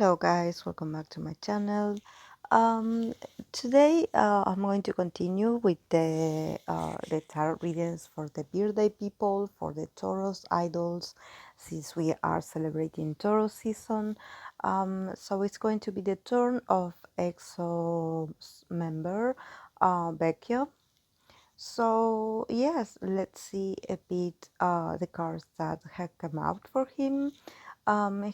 Hello guys, welcome back to my channel. Um, Today I'm going to continue with the tarot readings for the birthday people, for the Taurus idols, since we are celebrating Taurus season. So it's going to be the turn of EXO's member, Baekhyun. So yes, let's see a bit the cards that have come out for him.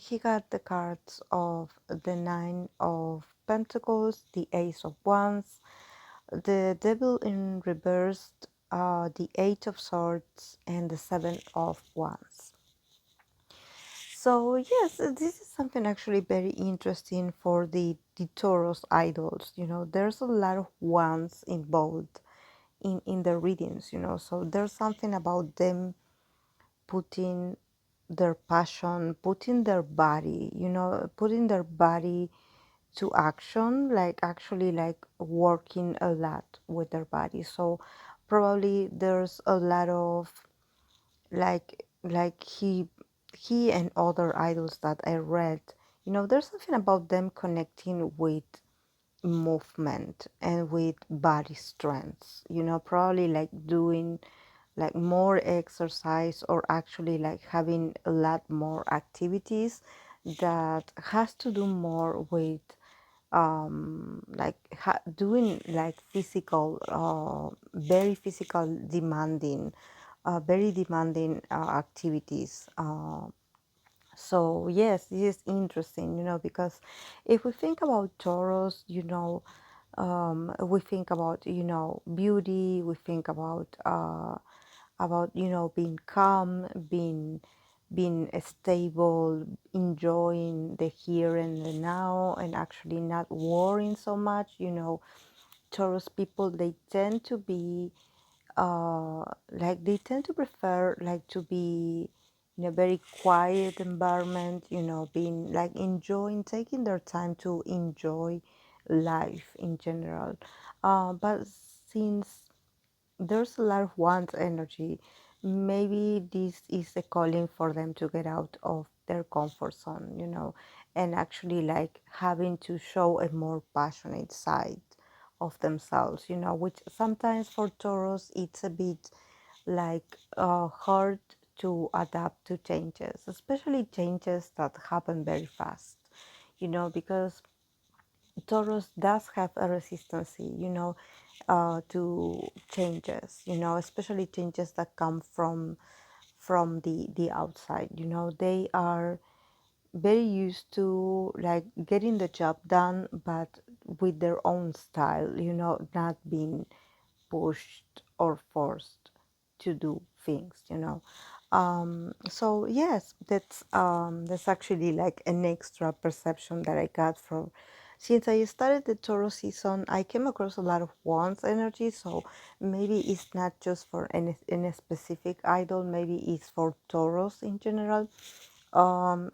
He got the cards of the Nine of Pentacles, the Ace of Wands, the Devil in reversed, the Eight of Swords, and the Seven of Wands. So yes, this is something actually very interesting for the Taurus idols. You know, there's a lot of wands involved in the readings. You know, so there's something about them putting their passion, putting their body, you know, putting their body to action, like actually like working a lot with their body. So probably there's a lot of like he and other idols that I read, you know, there's something about them connecting with movement and with body strength, you know, probably like doing like more exercise or actually like having a lot more activities that has to do more with like doing like physical very physical demanding very demanding activities. So yes, this is interesting, you know, because if we think about Taurus, you know, we think about, you know, beauty, we think about, you know, being calm, being stable, enjoying the here and the now, and actually not worrying so much. You know, Taurus people, they tend to be like they tend to prefer like to be in a very quiet environment, you know, being like enjoying, taking their time to enjoy life in general. But since there's a lot of want energy, maybe this is a calling for them to get out of their comfort zone, you know, and actually like having to show a more passionate side of themselves, you know, which sometimes for Taurus it's a bit like hard to adapt to changes, especially changes that happen very fast, you know, because Taurus does have a resistance, you know, to changes, you know, especially changes that come from the outside. You know, they are very used to like getting the job done, but with their own style, you know, not being pushed or forced to do things, you know. So yes, that's actually like an extra perception that I got from since I started the Taurus season. I came across a lot of wands energy, so maybe it's not just for any specific idol, maybe it's for Taurus in general.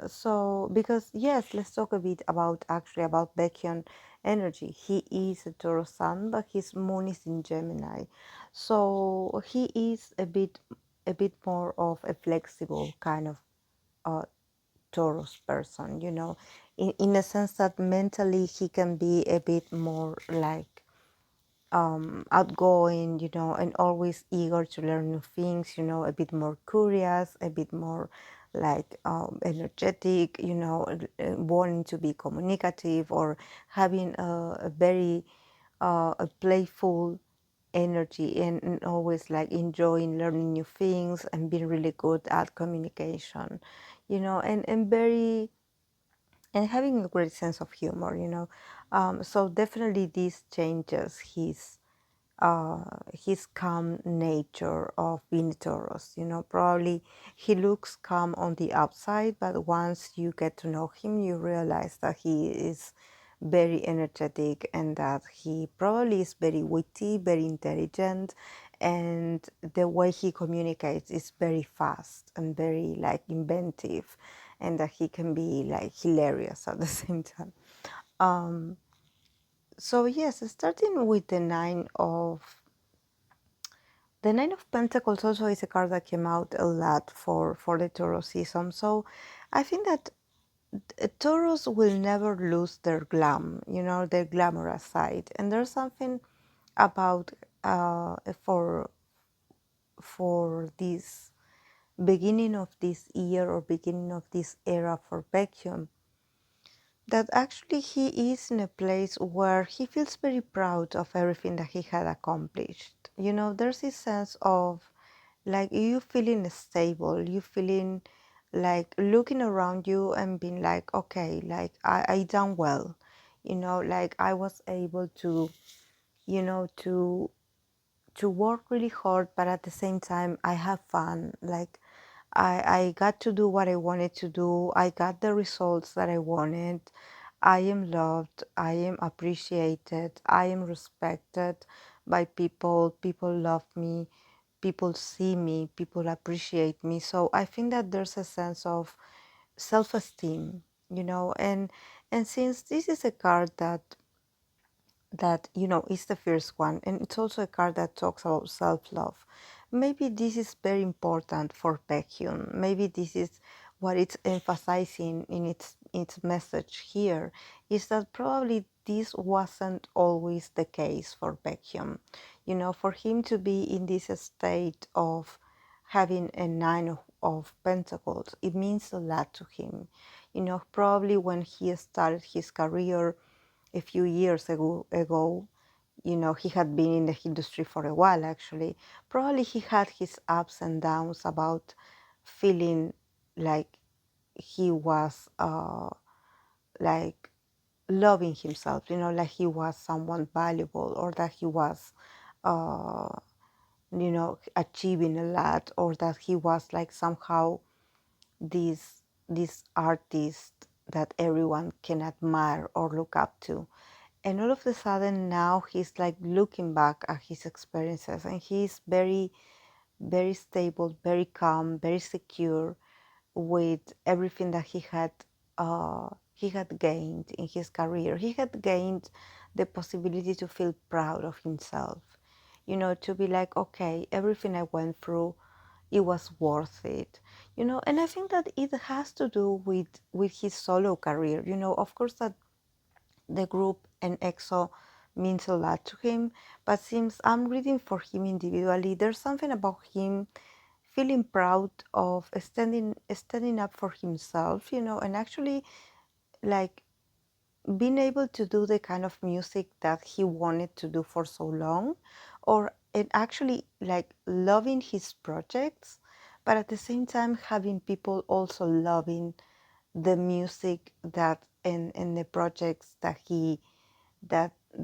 So because yes, let's talk a bit about actually about Baekhyun energy. He is a Taurus sun, but his moon is in Gemini, so he is a bit more of a flexible kind of uh, Taurus person, you know, in a sense that mentally he can be a bit more like outgoing, you know, and always eager to learn new things, you know, a bit more curious, a bit more like energetic, you know, wanting to be communicative or having a very a playful energy and always like enjoying learning new things and being really good at communication, you know, and very and having a great sense of humor, you know. So definitely this changes his calm nature of being Taurus. You know, probably he looks calm on the outside, but once you get to know him, you realize that he is very energetic and that he probably is very witty, very intelligent, and the way he communicates is very fast and very like inventive, and that he can be like hilarious at the same time. So yes, starting with the Nine of Pentacles also is a card that came out a lot for the Taurus season. So I think that Taurus will never lose their glam, their glamorous side. And there's something about uh, for for this beginning of this year or beginning of this era for Baekhyun, that actually he is in a place where he feels very proud of everything that he had accomplished. There's this sense of like you feeling stable, you feeling like looking around you and being like, okay, like I done well, like I was able to, you know, to work really hard, but at the same time I have fun. Like I got to do what I wanted to do. I got the results that I wanted. I am loved. I am appreciated. I am respected by people. People love me. People see me. People appreciate me. So I think that there's a sense of self-esteem, and since this is a card that is the first one, and it's also a card that talks about self-love. Maybe this is very important for Baekhyun. Maybe this is what it's emphasizing in its message here, is that probably this wasn't always the case for Baekhyun. For him to be in this state of having a nine of pentacles, it means a lot to him. Probably when he started his career a few years ago, he had been in the industry for a while actually. Probably he had his ups and downs about feeling like he was like loving himself, like he was someone valuable, or that he was, uh, achieving a lot, or that he was like somehow this artist that everyone can admire or look up to. And all of a sudden now he's like looking back at his experiences, and he's very, very stable, very calm, very secure with everything that he had gained in his career. He had gained the possibility to feel proud of himself, to be like, okay, everything I went through, it was worth it, and I think that it has to do with his solo career. Of course that the group and EXO means a lot to him, but since I'm reading for him individually, there's something about him feeling proud of standing up for himself, and actually like being able to do the kind of music that he wanted to do for so long, or and actually like loving his projects, but at the same time having people also loving the music that and the projects that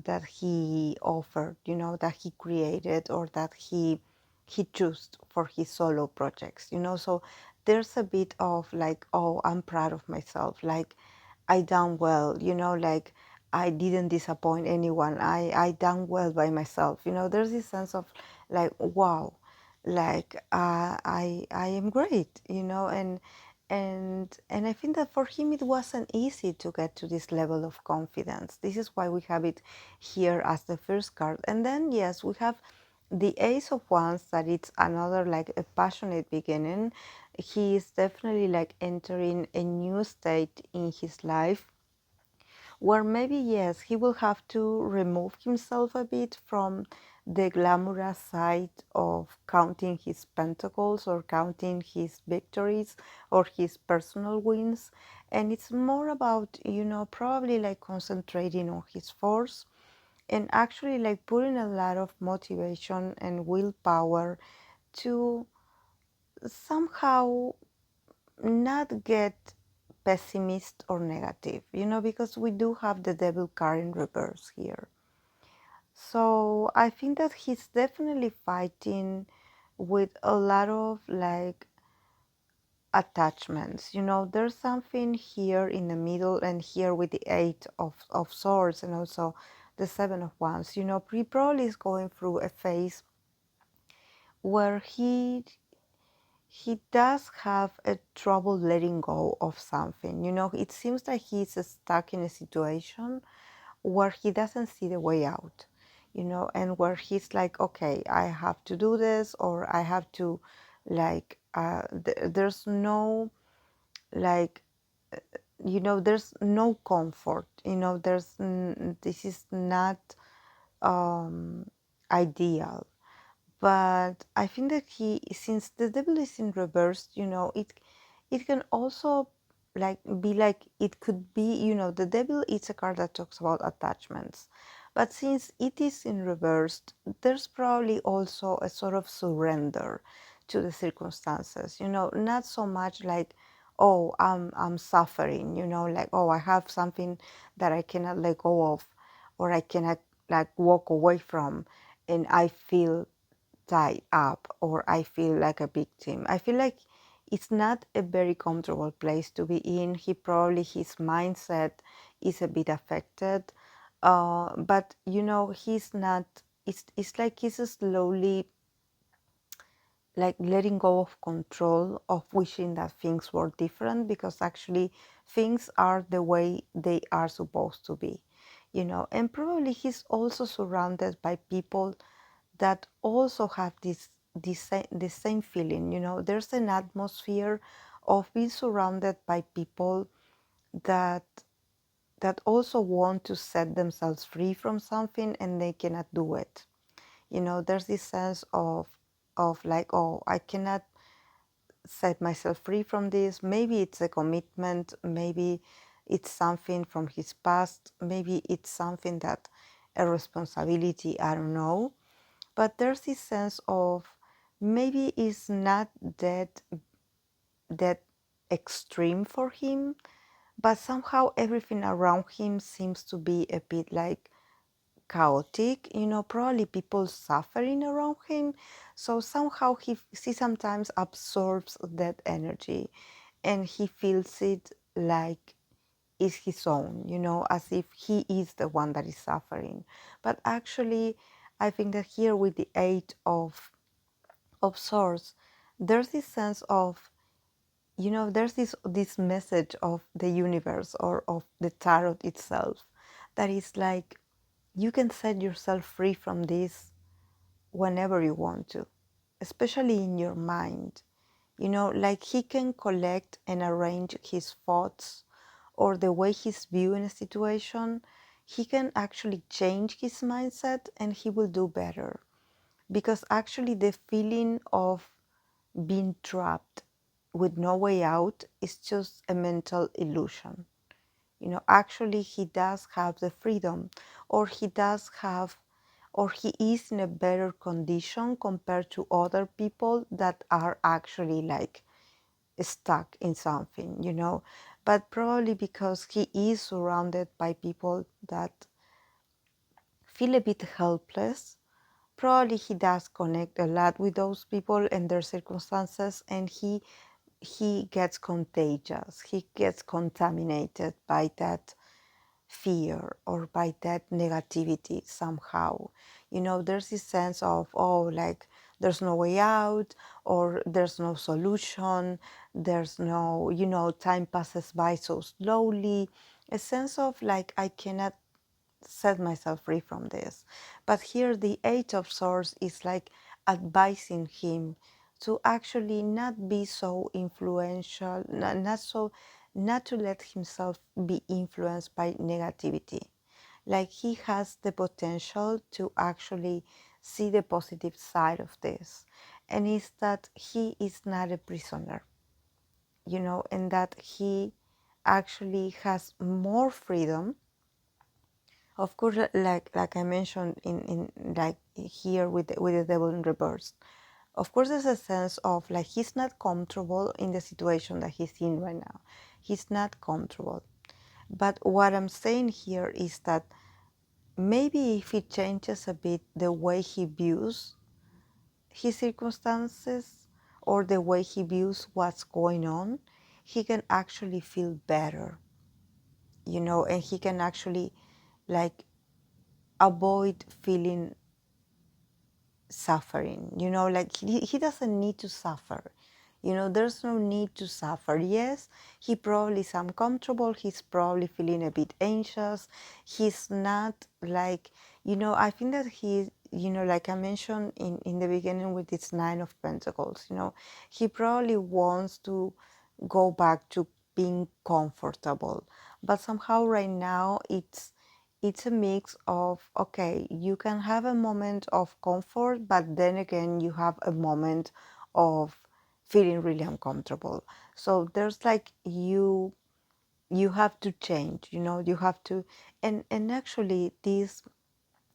that he offered, that he created, or that he chose for his solo projects, So there's a bit of like, oh, I'm proud of myself, like I done well, like I didn't disappoint anyone. I done well by myself, There's this sense of like, wow, like I am great, and I think that for him it wasn't easy to get to this level of confidence. This is why we have it here as the first card. And then yes, we have the Ace of Wands, that it's another like a passionate beginning. He is definitely like entering a new state in his life where maybe yes, he will have to remove himself a bit from the glamorous side of counting his pentacles or counting his victories or his personal wins, and it's more about, probably like concentrating on his force and actually like putting a lot of motivation and willpower to somehow not get pessimist or negative, because we do have the devil card in reverse here. So I think that he's definitely fighting with a lot of like attachments. There's something here in the middle, and here with the Eight of Swords and also the Seven of Wands. He probably is going through a phase where he does have a trouble letting go of something. It seems like he's stuck in a situation where he doesn't see the way out, and where he's like, okay, I have to do this, or I have to, like, there's no, like, there's no comfort, this is not um, ideal. But I think that since the devil is in reverse, it can also like be like it could be, the devil is a card that talks about attachments. But since it is in reverse, there's probably also a sort of surrender to the circumstances, not so much like, oh, I'm suffering, like, oh, I have something that I cannot let go of, or I cannot like walk away from, and I feel tied up, or I feel like a victim. I feel like it's not a very comfortable place to be in. His mindset is a bit affected, but he's not. It's like he's slowly like letting go of control, of wishing that things were different, because actually things are the way they are supposed to be, and probably he's also surrounded by people that also have the same feeling. There's an atmosphere of being surrounded by people that also want to set themselves free from something, and they cannot do it. There's this sense of like, oh, I cannot set myself free from this. Maybe it's a commitment, maybe it's something from his past, maybe it's something that a responsibility, I don't know. But there's this sense of maybe it's not that extreme for him, but somehow everything around him seems to be a bit like chaotic, probably people suffering around him. So somehow he sometimes absorbs that energy, and he feels it like is his own, as if he is the one that is suffering. But actually, I think that here with the Eight of Swords, there's this sense of, there's this message of the universe, or of the tarot itself, that is like, you can set yourself free from this whenever you want to, especially in your mind. Like he can collect and arrange his thoughts, or the way he's viewing a situation. He can actually change his mindset, and he will do better. Because actually, the feeling of being trapped with no way out is just a mental illusion. Actually, he does have the freedom, or he does have, or he is in a better condition compared to other people that are actually like stuck in something, But probably because he is surrounded by people that feel a bit helpless, probably he does connect a lot with those people and their circumstances, and he gets contagious, he gets contaminated by that fear or by that negativity somehow. There's this sense of, oh, like there's no way out, or there's no solution, there's no, time passes by so slowly. A sense of like, I cannot set myself free from this. But here the Eight of Swords is like advising him to actually not be so influential, not to let himself be influenced by negativity. Like he has the potential to actually see the positive side of this. And it's that he is not a prisoner, and that he actually has more freedom. Of course, like I mentioned in like here with the devil in reverse. Of course, there's a sense of like he's not comfortable in the situation that he's in right now. He's not comfortable. But what I'm saying here is that maybe if he changes a bit the way he views his circumstances, or the way he views what's going on, he can actually feel better, and he can actually like avoid feeling suffering, like he doesn't need to suffer. There's no need to suffer. Yes, he probably is uncomfortable, he's probably feeling a bit anxious. He's not like, I think that he, like I mentioned in the beginning with this Nine of Pentacles, he probably wants to go back to being comfortable. But somehow right now it's a mix of, okay, you can have a moment of comfort, but then again you have a moment of feeling really uncomfortable. So there's like you have to change, you have to, and actually this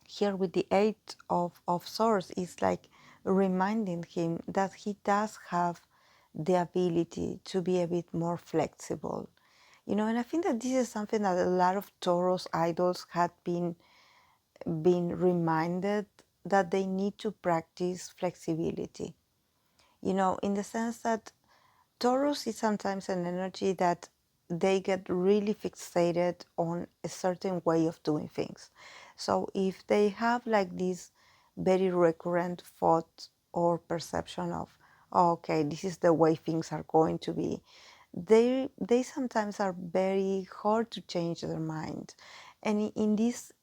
here with the Eight of Swords is like reminding him that he does have the ability to be a bit more flexible. And I think that this is something that a lot of Taurus idols had been reminded, that they need to practice flexibility. In the sense that Taurus is sometimes an energy that they get really fixated on a certain way of doing things. So if they have like this very recurrent thought or perception of, oh, okay, this is the way things are going to be, they sometimes are very hard to change their mind. And in this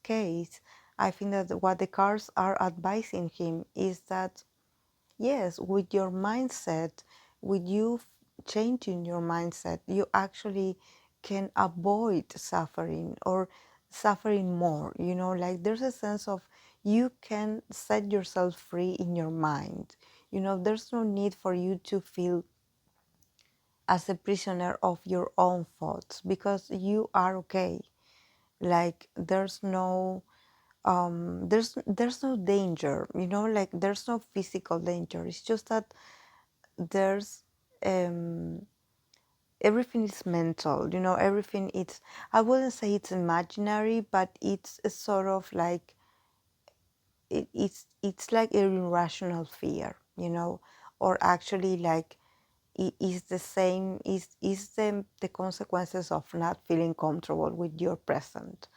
case, I think that what the cards are advising him is that, yes, with your mindset, with you changing your mindset, you actually can avoid suffering or suffering more. Like there's a sense of you can set yourself free in your mind. There's no need for you to feel as a prisoner of your own thoughts, because you are okay. Like there's no danger, like there's no physical danger. It's just that there's um, everything is mental, everything, I wouldn't say it's imaginary, but it's a sort of like it's like an irrational fear, or actually like it is the same, is the consequences of not feeling comfortable with your present.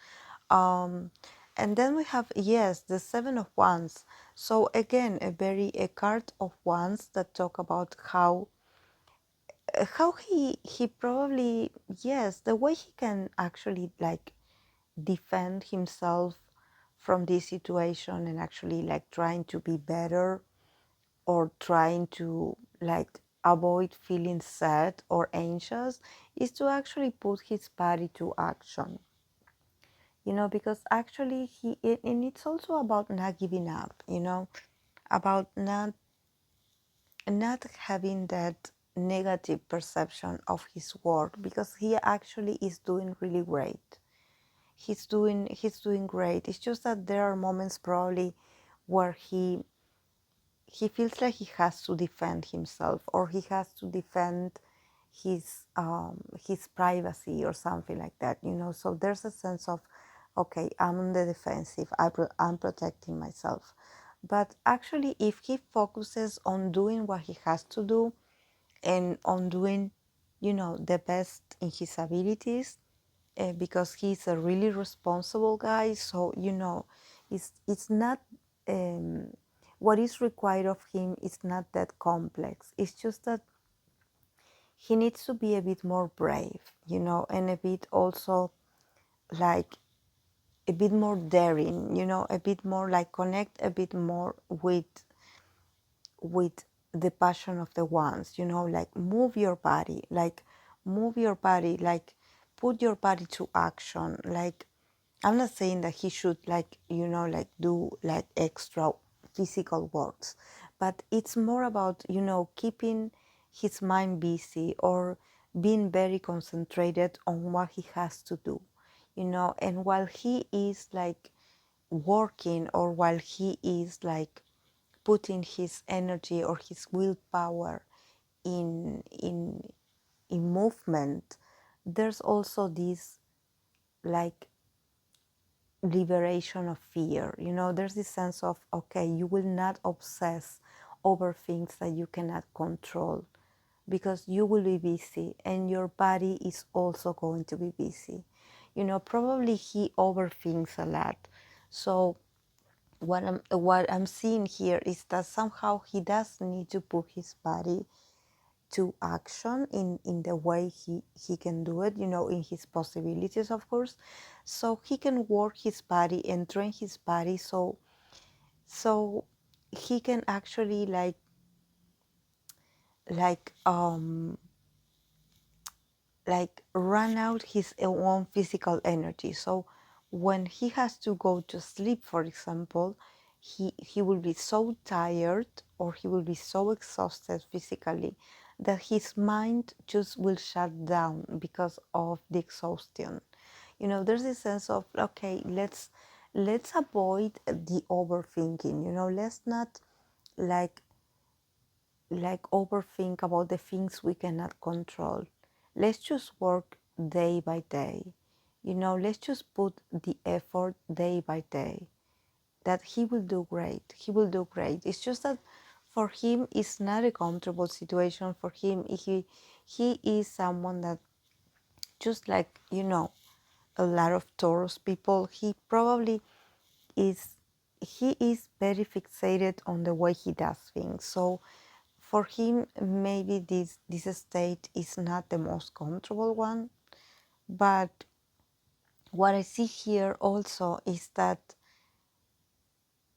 um, and then we have, yes, the Seven of Wands. So again, a card of Wands that talk about how he probably, yes, the way he can actually like defend himself from this situation, and actually like trying to be better, or trying to like avoid feeling sad or anxious, is to actually put his body to action. Because actually and it's also about not giving up, about not having that negative perception of his work, because he actually is doing really great. He's doing great. It's just that there are moments probably where he feels like he has to defend himself, or he has to defend his privacy or something like that. So there's a sense of, okay, I'm on the defensive, I'm protecting myself. But actually, if he focuses on doing what he has to do, and on doing, the best in his abilities, because he's a really responsible guy. So, it's not, um, what is required of him is not that complex. It's just that he needs to be a bit more brave, and a bit also like a bit more daring, a bit more like connect a bit more with the passion of the ones, like move your body, like put your body to action. Like, I'm not saying that he should like, like do like extra physical works, but it's more about, keeping his mind busy, or being very concentrated on what he has to do, and while he is like working, or while he is like putting his energy or his willpower in in movement, there's also this like liberation of fear. There's this sense of, okay, you will not obsess over things that you cannot control, because you will be busy, and your body is also going to be busy. Probably he overthinks a lot. So what I'm seeing here is that somehow he does need to put his body to action in the way he can do it, in his possibilities, of course. So he can work his body and train his body, so he can actually like like run out his own physical energy. So when he has to go to sleep, for example, he will be so tired or he will be so exhausted physically that his mind just will shut down because of the exhaustion. There's this sense of, okay, let's avoid the overthinking. Let's not like overthink about the things we cannot control. Let's just work day by day. Let's just put the effort day by day. That he will do great. He will do great. It's just that for him, it's not a comfortable situation. For him, he is someone that, just like a lot of Taurus people, is he is very fixated on the way he does things. So for him, maybe this state is not the most comfortable one. But what I see here also is that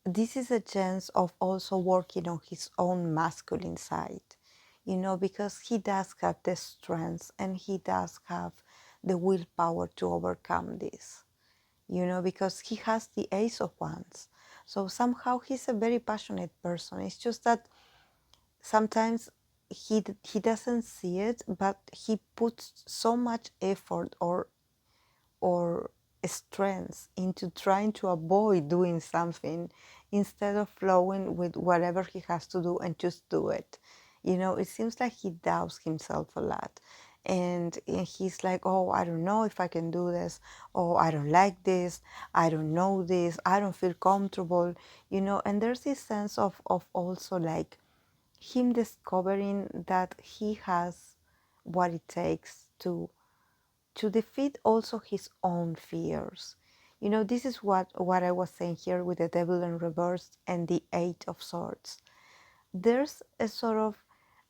this is a chance of also working on his own masculine side, because he does have the strength and he does have the willpower to overcome this, because he has the Ace of Wands. So somehow he's a very passionate person. It's just that sometimes he doesn't see it, but he puts so much effort or strength into trying to avoid doing something instead of flowing with whatever he has to do and just do it. It seems like he doubts himself a lot. And he's like, oh, I don't know if I can do this. Oh, I don't like this. I don't know this. I don't feel comfortable. And there's this sense of also like him discovering that he has what it takes to defeat also his own fears. This is what I was saying here with the Devil in reverse and the Eight of Swords. There's a sort of,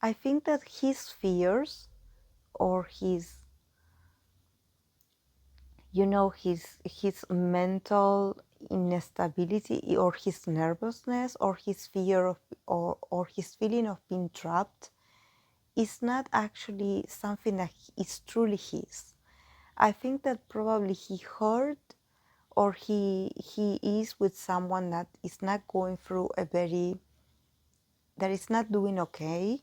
I think that his fears or his mental instability or his nervousness or his fear of or his feeling of being trapped is not actually something that is truly his. I think that probably he heard or he is with someone that is not going through that is not doing okay,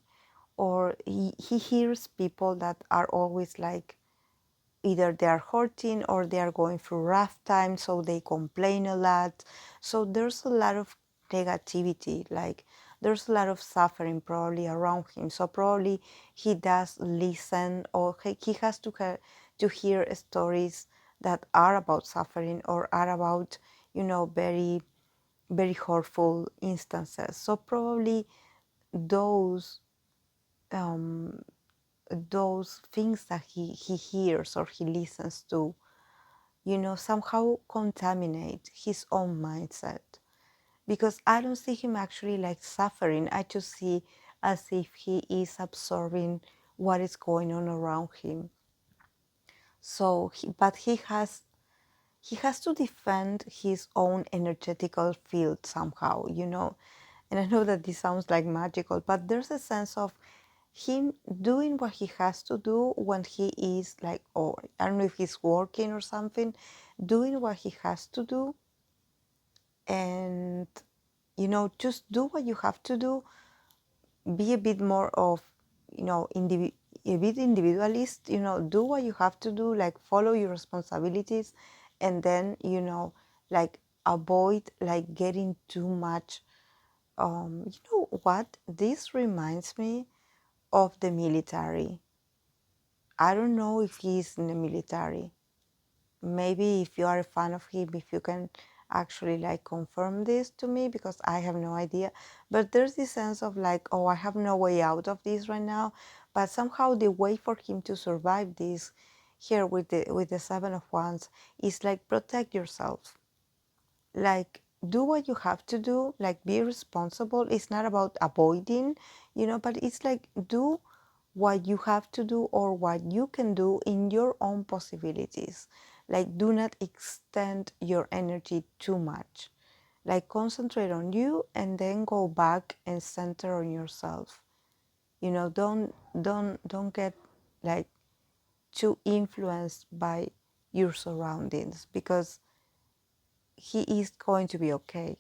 or he hears people that are always like either they are hurting or they are going through rough times, so they complain a lot. So there's a lot of negativity, like there's a lot of suffering probably around him. So probably he does listen, or he has to hear stories that are about suffering or are about, very, very hurtful instances. So probably those um, those things that he hears or he listens to, somehow contaminate his own mindset. Because I don't see him actually like suffering. I just see as if he is absorbing what is going on around him. So, but he has to defend his own energetical field somehow, And I know that this sounds like magical, but there's a sense of him doing what he has to do when he is like, or I don't know if he's working or something, doing what he has to do, and just do what you have to do. Be a bit more of, a bit individualist. Do what you have to do, like follow your responsibilities, and then like avoid like getting too much. You know what? This reminds me of the military. I don't know if he's in the military. Maybe if you are a fan of him, if you can actually like confirm this to me, because I have no idea. But there's this sense of like, oh, I have no way out of this right now. But somehow the way for him to survive this here with the Seven of Wands is like protect yourself. Like do what you have to do, like be responsible. It's not about avoiding, but it's like do what you have to do or what you can do in your own possibilities. Like do not extend your energy too much. Like concentrate on you and then go back and center on yourself. Don't get like too influenced by your surroundings, because he is going to be okay.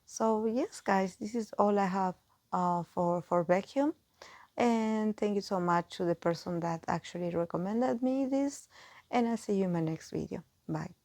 So yes, guys, this is all I have for Baekhyun. And thank you so much to the person that actually recommended me this. And I'll see you in my next video. Bye.